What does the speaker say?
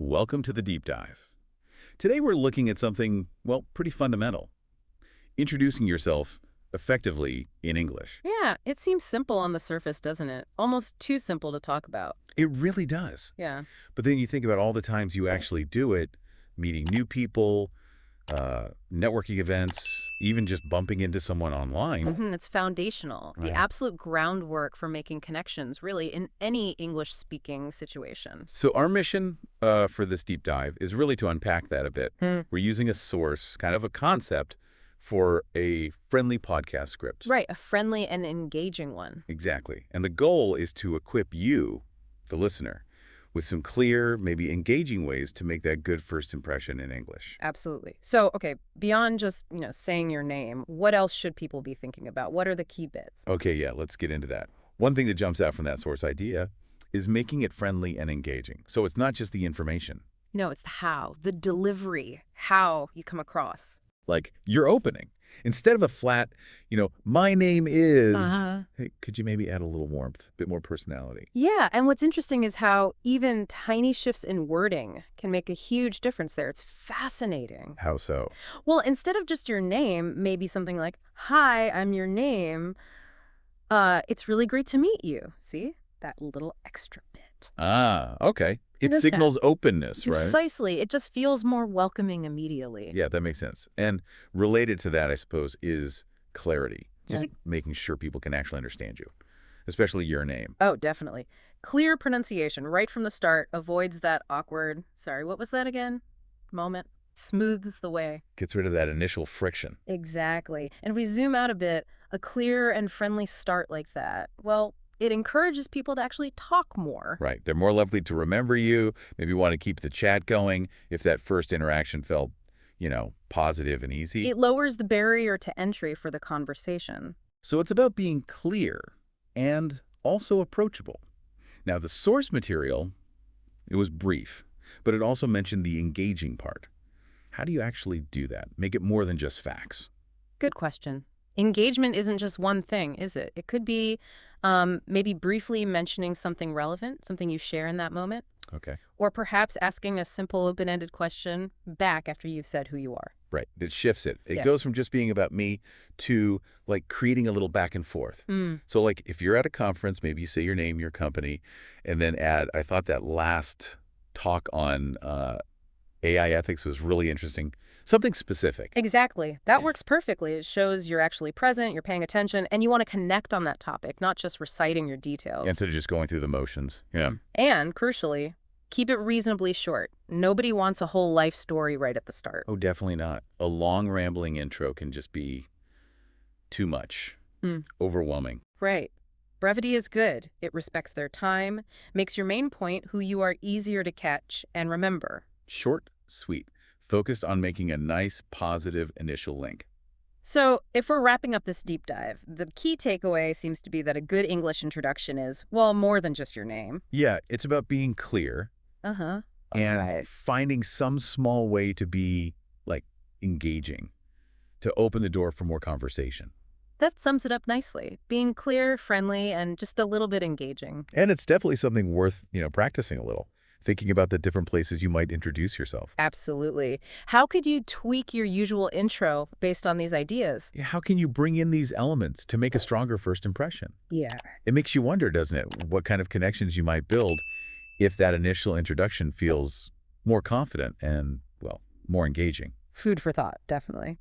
Welcome to the deep dive. Today we're looking at something, well, pretty fundamental. Introducing yourself effectively in English. Yeah, it seems simple on the surface, doesn't it? Almost too simple to talk about. It really does. Yeah. But then you think about all the times you actually do it, meeting new people, networking events, even just bumping into someone online. It's foundational. The Right. absolute groundwork for making connections, really, in any English-speaking situation. So our mission for this deep dive is really to unpack that a bit. We're using a source, kind of a concept, for a friendly podcast script. Right, a friendly and engaging one. Exactly. And the goal is to equip you, the listener, with some clear, maybe engaging ways to make that good first impression in English. Absolutely. So, okay, beyond just, saying your name, what else should people be thinking about? What are the key bits? Okay, yeah, let's get into that. One thing that jumps out from that source idea is making it friendly and engaging. So it's not just the information. No, it's the how, the delivery, how you come across. Like your opening. Instead of a flat, my name is, hey, could you maybe add a little warmth, a bit more personality? Yeah, and what's interesting is how even tiny shifts in wording can make a huge difference there. It's fascinating. How so? Well, instead of just your name, maybe something like, "Hi, I'm your name. It's really great to meet you." See? That little extra bit. Ah, okay. It does that. signals openness, right? Precisely. It just feels more welcoming immediately. Yeah, that makes sense. And related to that, I suppose, is clarity. Just Yeah. making sure people can actually understand you, especially your name. Oh, definitely. Clear pronunciation right from the start avoids that awkward, sorry, what was that again? Moment. Smooths the way. Gets rid of that initial friction. Exactly. And if we zoom out a bit, a clear and friendly start like that, well, it encourages people to actually talk more. Right. They're more likely to remember you, maybe want to keep the chat going if that first interaction felt, positive and easy. It lowers the barrier to entry for the conversation. So it's about being clear and also approachable. Now, the source material, it was brief, but it also mentioned the engaging part. How do you actually do that? Make it more than just facts. Good question. Engagement isn't just one thing, is it? It could be maybe briefly mentioning something relevant, something you share in that moment, Okay. or perhaps asking a simple open-ended question back after you've said who you are. Right. That shifts it. It Yeah. goes from just being about me to creating a little back and forth. So if you're at a conference, maybe you say your name, your company, and then add, I thought that last talk on AI ethics was really interesting. Something specific. Exactly. That works perfectly. It shows you're actually present, you're paying attention, and you want to connect on that topic, not just reciting your details. Instead of just going through the motions. Yeah. And, crucially, keep it reasonably short. Nobody wants a whole life story right at the start. Oh, definitely not. A long rambling intro can just be too much. Overwhelming. Right. Brevity is good. It respects their time, makes your main point who you are easier to catch and remember. Short, sweet. Focused on making a nice, positive initial link. So, if we're wrapping up this deep dive, the key takeaway seems to be that a good English introduction is, well, more than just your name. Yeah, it's about being clear Uh-huh. and Right. finding some small way to be, engaging, to open the door for more conversation. That sums it up nicely. Being clear, friendly, and just a little bit engaging. And it's definitely something worth, practicing a little. Thinking about the different places you might introduce yourself. Absolutely. How could you tweak your usual intro based on these ideas? Yeah, how can you bring in these elements to make a stronger first impression? Yeah. It makes you wonder, doesn't it, what kind of connections you might build if that initial introduction feels more confident and, well, more engaging. Food for thought, definitely.